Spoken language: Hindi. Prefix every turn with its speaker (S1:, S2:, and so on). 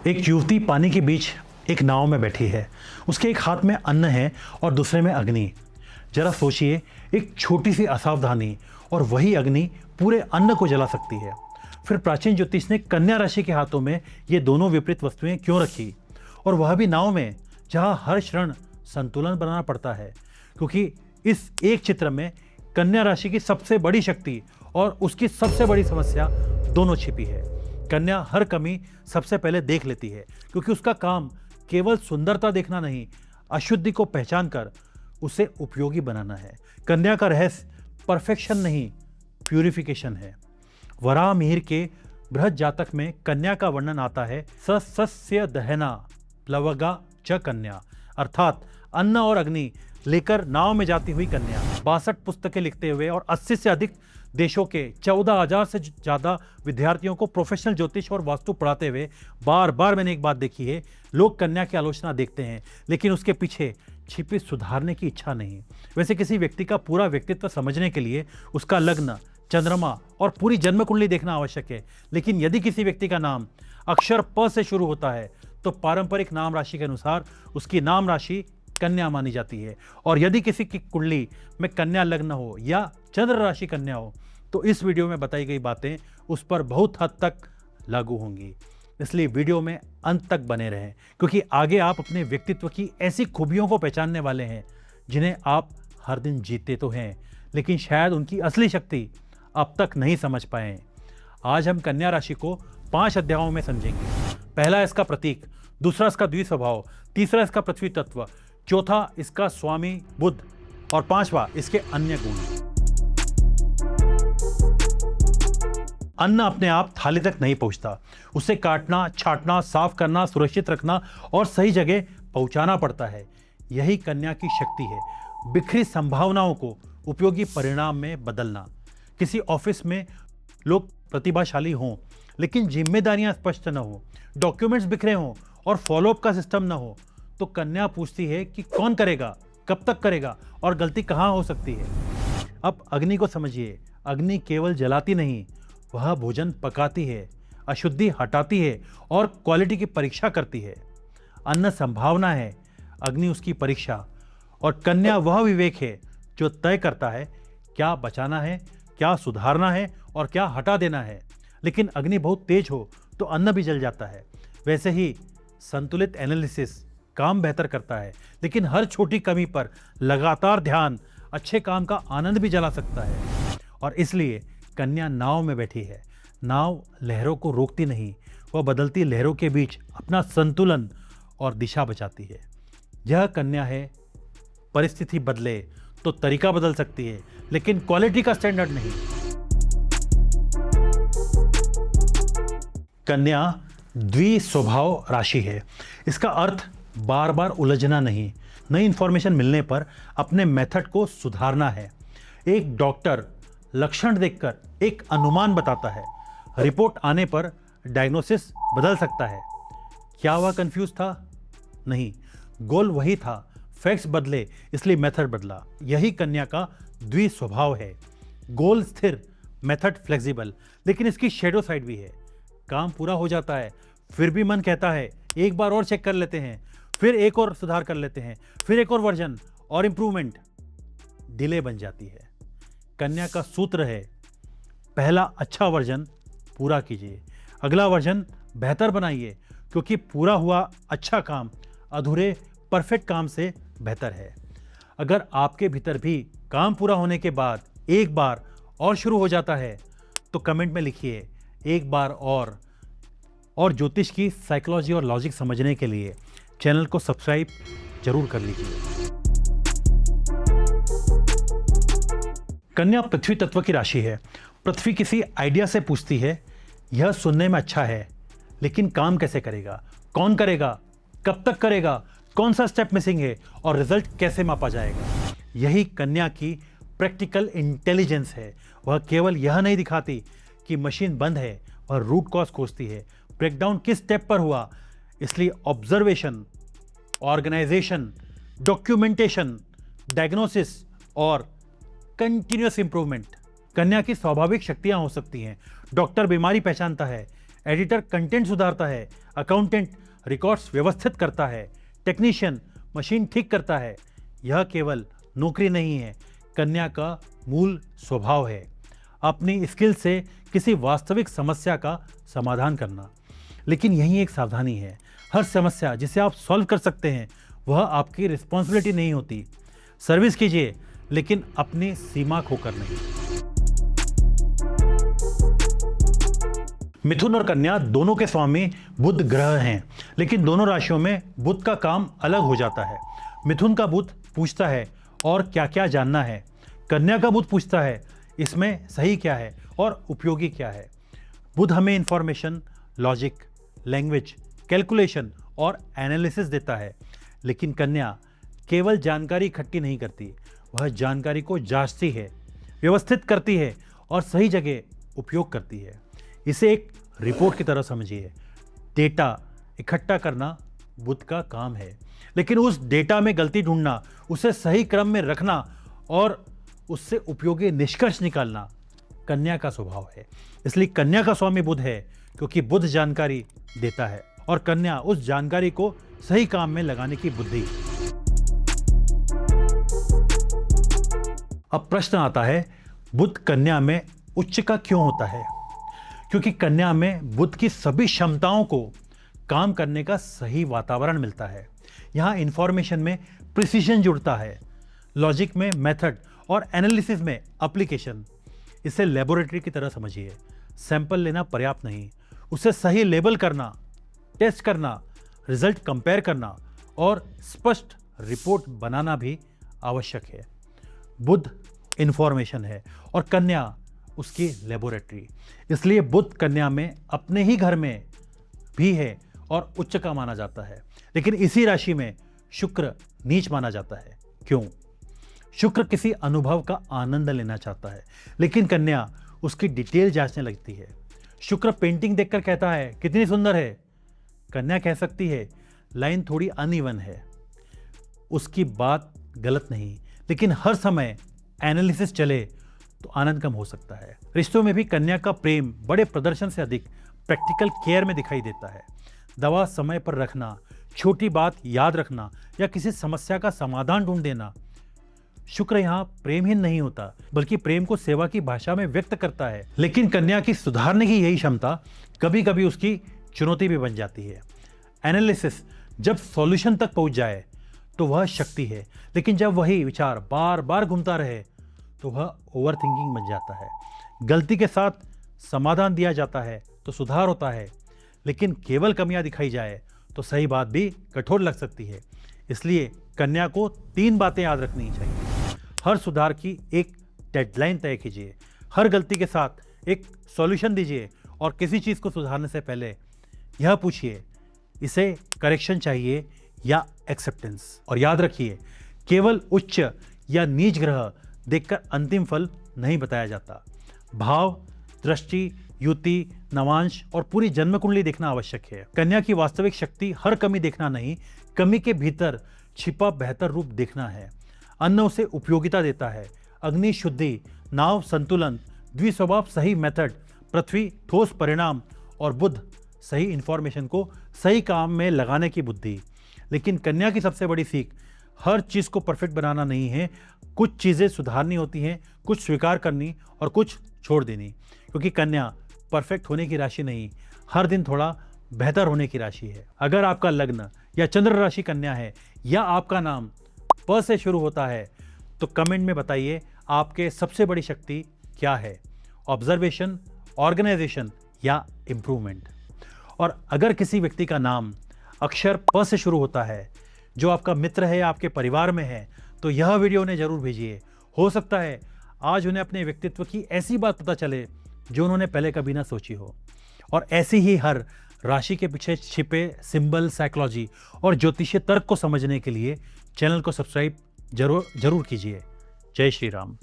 S1: एक युवती पानी के बीच एक नाव में बैठी है। उसके एक हाथ में अन्न है और दूसरे में अग्नि। जरा सोचिए, एक छोटी सी असावधानी और वही अग्नि पूरे अन्न को जला सकती है। फिर प्राचीन ज्योतिष ने कन्या राशि के हाथों में ये दोनों विपरीत वस्तुएं क्यों रखी, और वह भी नाव में, जहां हर क्षण संतुलन बनाना पड़ता है। क्योंकि इस एक चित्र में कन्या राशि की सबसे बड़ी शक्ति और उसकी सबसे बड़ी समस्या दोनों छिपी है। कन्या हर कमी सबसे पहले देख लेती है, क्योंकि उसका काम केवल सुंदरता देखना नहीं, अशुद्धि को पहचान कर उसे उपयोगी बनाना है। कन्या का रहस्य परफेक्शन नहीं, प्यूरिफिकेशन है। वराह मिहिर के बृहद जातक में कन्या का वर्णन आता है, सस्य दहना प्लवगा च कन्या, अर्थात अन्न और अग्नि लेकर नाव में जाती हुई कन्या। 62 पुस्तकें लिखते हुए और 80 से अधिक देशों के 14,000 से ज़्यादा विद्यार्थियों को प्रोफेशनल ज्योतिष और वास्तु पढ़ाते हुए बार बार मैंने एक बात देखी है, लोग कन्या की आलोचना देखते हैं लेकिन उसके पीछे छिपी सुधारने की इच्छा नहीं। वैसे किसी व्यक्ति का पूरा व्यक्तित्व समझने के लिए उसका लग्न, चंद्रमा और पूरी जन्म कुंडली देखना आवश्यक है। लेकिन यदि किसी व्यक्ति का नाम अक्षर प से शुरू होता है तो पारंपरिक नाम राशि के अनुसार उसकी नाम राशि कन्या मानी जाती है। और यदि किसी की कुंडली में कन्या लग्न हो या चंद्र राशि कन्या हो तो इस वीडियो में बताई गई बातें उस पर बहुत हद तक लागू होंगी। इसलिए वीडियो में अंत तक बने रहें, क्योंकि आगे आप अपने व्यक्तित्व की ऐसी खूबियों को पहचानने वाले हैं जिन्हें आप हर दिन जीते तो हैं, लेकिन शायद उनकी असली शक्ति अब तक नहीं समझ पाए हैं। आज हम कन्या राशि को 5 अध्यायों में समझेंगे। पहला इसका प्रतीक, दूसरा इसका द्विस्वभाव, तीसरा इसका पृथ्वी तत्व, चौथा इसका स्वामी बुध और पांचवा इसके अन्य गुण। अन्न अपने आप थाली तक नहीं पहुंचता, उसे काटना, छांटना, साफ करना, सुरक्षित रखना और सही जगह पहुंचाना पड़ता है। यही कन्या की शक्ति है, बिखरी संभावनाओं को उपयोगी परिणाम में बदलना। किसी ऑफिस में लोग प्रतिभाशाली हों लेकिन जिम्मेदारियां स्पष्ट न हो, डॉक्यूमेंट्स बिखरे हों और फॉलोअप का सिस्टम न हो तो कन्या पूछती है कि कौन करेगा, कब तक करेगा और गलती कहाँ हो सकती है। अब अग्नि को समझिए। अग्नि केवल जलाती नहीं, वह भोजन पकाती है, अशुद्धि हटाती है और क्वालिटी की परीक्षा करती है। अन्न संभावना है, अग्नि उसकी परीक्षा, और कन्या वह विवेक है जो तय करता है क्या बचाना है, क्या सुधारना है और क्या हटा देना है। लेकिन अग्नि बहुत तेज हो तो अन्न भी जल जाता है। वैसे ही संतुलित एनालिसिस काम बेहतर करता है, लेकिन हर छोटी कमी पर लगातार ध्यान अच्छे काम का आनंद भी जला सकता है। और इसलिए कन्या नाव में बैठी है। नाव लहरों को रोकती नहीं, वह बदलती लहरों के बीच अपना संतुलन और दिशा बचाती है। यह कन्या है, परिस्थिति बदले तो तरीका बदल सकती है, लेकिन क्वालिटी का स्टैंडर्ड नहीं। कन्या द्विस्वभाव राशि है। इसका अर्थ बार बार उलझना नहीं, नई इंफॉर्मेशन मिलने पर अपने मेथड को सुधारना है। एक डॉक्टर लक्षण देखकर एक अनुमान बताता है, रिपोर्ट आने पर डायग्नोसिस बदल सकता है। क्या वह कंफ्यूज था? नहीं, गोल वही था, फैक्ट्स बदले इसलिए मेथड बदला। यही कन्या का द्विस्वभाव है, गोल स्थिर, मेथड फ्लेक्सिबल। लेकिन इसकी शेडो साइड भी है। काम पूरा हो जाता है फिर भी मन कहता है एक बार और चेक कर लेते हैं, फिर एक और सुधार कर लेते हैं, फिर एक और वर्जन और इंप्रूवमेंट। डिले बन जाती है। कन्या का सूत्र है, पहला अच्छा वर्जन पूरा कीजिए, अगला वर्जन बेहतर बनाइए, क्योंकि पूरा हुआ अच्छा काम अधूरे परफेक्ट काम से बेहतर है। अगर आपके भीतर भी काम पूरा होने के बाद एक बार और शुरू हो जाता है तो कमेंट में लिखिए एक बार और ज्योतिष की साइकोलॉजी और लॉजिक समझने के लिए चैनल को सब्सक्राइब जरूर कर लीजिए। कन्या पृथ्वी तत्व की राशि है। पृथ्वी किसी आइडिया से पूछती है, यह सुनने में अच्छा है लेकिन काम कैसे करेगा, कौन करेगा, कब तक करेगा, कौन सा स्टेप मिसिंग है और रिजल्ट कैसे मापा जाएगा। यही कन्या की प्रैक्टिकल इंटेलिजेंस है। वह केवल यह नहीं दिखाती कि मशीन बंद है, वह रूट कॉज खोजती है, ब्रेकडाउन किस स्टेप पर हुआ। इसलिए ऑब्जर्वेशन, ऑर्गेनाइजेशन, डॉक्यूमेंटेशन, डायग्नोसिस और कंटिन्यूअस इंप्रूवमेंट कन्या की स्वाभाविक शक्तियां हो सकती हैं। डॉक्टर बीमारी पहचानता है, एडिटर कंटेंट सुधारता है, अकाउंटेंट रिकॉर्ड्स व्यवस्थित करता है, टेक्नीशियन मशीन ठीक करता है। यह केवल नौकरी नहीं है, कन्या का मूल स्वभाव है। अपनी स्किल से किसी वास्तविक समस्या का समाधान करना। लेकिन यही एक सावधानी है, हर समस्या जिसे आप सॉल्व कर सकते हैं वह आपकी रिस्पॉन्सिबिलिटी नहीं होती। सर्विस कीजिए, लेकिन अपनी सीमा खोकर नहीं। मिथुन और कन्या दोनों के स्वामी बुध ग्रह हैं, लेकिन दोनों राशियों में बुध का काम अलग हो जाता है। मिथुन का बुध पूछता है और क्या क्या जानना है, कन्या का बुध पूछता है इसमें सही क्या है और उपयोगी क्या है। बुध हमें इंफॉर्मेशन, लॉजिक, लैंग्वेज, कैलकुलेशन और एनालिसिस देता है, लेकिन कन्या केवल जानकारी इकट्ठी नहीं करती, वह जानकारी को जांचती है, व्यवस्थित करती है और सही जगह उपयोग करती है। इसे एक रिपोर्ट की तरह समझिए। डेटा इकट्ठा करना बुध का काम है, लेकिन उस डेटा में गलती ढूंढना, उसे सही क्रम में रखना और उससे उपयोगी निष्कर्ष निकालना कन्या का स्वभाव है। इसलिए कन्या का स्वामी बुध है, क्योंकि बुध जानकारी देता है और कन्या उस जानकारी को सही काम में लगाने की बुद्धि। अब प्रश्न आता है, बुध कन्या में उच्च का क्यों होता है? क्योंकि कन्या में बुध की सभी क्षमताओं को काम करने का सही वातावरण मिलता है। यहाँ इंफॉर्मेशन में प्रिसीजन जुड़ता है, लॉजिक में मेथड और एनालिसिस में एप्लीकेशन। इसे लेबोरेटरी की तरह समझिए। सैंपल लेना पर्याप्त नहीं, उसे सही लेबल करना, टेस्ट करना, रिजल्ट कंपेयर करना और स्पष्ट रिपोर्ट बनाना भी आवश्यक है। बुध इंफॉर्मेशन है और कन्या उसकी लेबोरेटरी। इसलिए बुध कन्या में अपने ही घर में भी है और उच्च का माना जाता है, लेकिन इसी राशि में शुक्र नीच माना जाता है। क्यों? शुक्र किसी अनुभव का आनंद लेना चाहता है, लेकिन कन्या उसकी डिटेल जांचने लगती है। शुक्र पेंटिंग देखकर कहता है कितनी सुंदर है, कन्या कह सकती है लाइन थोड़ी अनइवन है। उसकी बात गलत नहीं, लेकिन हर समय एनालिसिस चले तो आनंद कम हो सकता है। रिश्तों में भी कन्या का प्रेम बड़े प्रदर्शन से अधिक प्रैक्टिकल केयर में दिखाई देता है। दवा समय पर रखना, छोटी बात याद रखना या किसी समस्या का समाधान ढूंढ देना। शुक्र यहाँ प्रेमहीन नहीं होता, बल्कि प्रेम को सेवा की भाषा में व्यक्त करता है। लेकिन कन्या की सुधारने की यही क्षमता कभी कभी उसकी चुनौती भी बन जाती है। एनालिसिस जब सॉल्यूशन तक पहुंच जाए तो वह शक्ति है, लेकिन जब वही विचार बार बार घूमता रहे तो वह ओवर थिंकिंग बन जाता है। गलती के साथ समाधान दिया जाता है तो सुधार होता है, लेकिन केवल कमियां दिखाई जाए तो सही बात भी कठोर लग सकती है। इसलिए कन्या को 3 बातें याद रखनी चाहिए। हर सुधार की एक डेडलाइन तय कीजिए, हर गलती के साथ एक सॉल्यूशन दीजिए और किसी चीज़ को सुधारने से पहले यह पूछिए इसे करेक्शन चाहिए या एक्सेप्टेंस। और याद रखिए, केवल उच्च या नीच ग्रह देखकर अंतिम फल नहीं बताया जाता। भाव, दृष्टि, युति, नवांश और पूरी जन्म कुंडली देखना आवश्यक है। कन्या की वास्तविक शक्ति हर कमी देखना नहीं, कमी के भीतर छिपा बेहतर रूप देखना है। अन्न उसे उपयोगिता देता है, अग्नि शुद्धि, नाव संतुलन, द्विस्वभाव सही मेथड, पृथ्वी ठोस परिणाम और बुध सही इंफॉर्मेशन को सही काम में लगाने की बुद्धि। लेकिन कन्या की सबसे बड़ी सीख हर चीज़ को परफेक्ट बनाना नहीं है, कुछ चीज़ें सुधारनी होती हैं, कुछ स्वीकार करनी और कुछ छोड़ देनी। क्योंकि कन्या परफेक्ट होने की राशि नहीं, हर दिन थोड़ा बेहतर होने की राशि है। अगर आपका लग्न या चंद्र राशि कन्या है या आपका नाम प से शुरू होता है तो कमेंट में बताइए आपके सबसे बड़ी शक्ति क्या है, ऑब्जर्वेशन, ऑर्गेनाइजेशन या इम्प्रूवमेंट। और अगर किसी व्यक्ति का नाम अक्षर प से शुरू होता है जो आपका मित्र है या आपके परिवार में है तो यह वीडियो उन्हें जरूर भेजिए। हो सकता है आज उन्हें अपने व्यक्तित्व की ऐसी बात पता चले जो उन्होंने पहले कभी ना सोची हो। और ऐसी ही हर राशि के पीछे छिपे सिंबल, साइकोलॉजी और ज्योतिषीय तर्क को समझने के लिए चैनल को सब्सक्राइब जरूर कीजिए। जय श्री राम।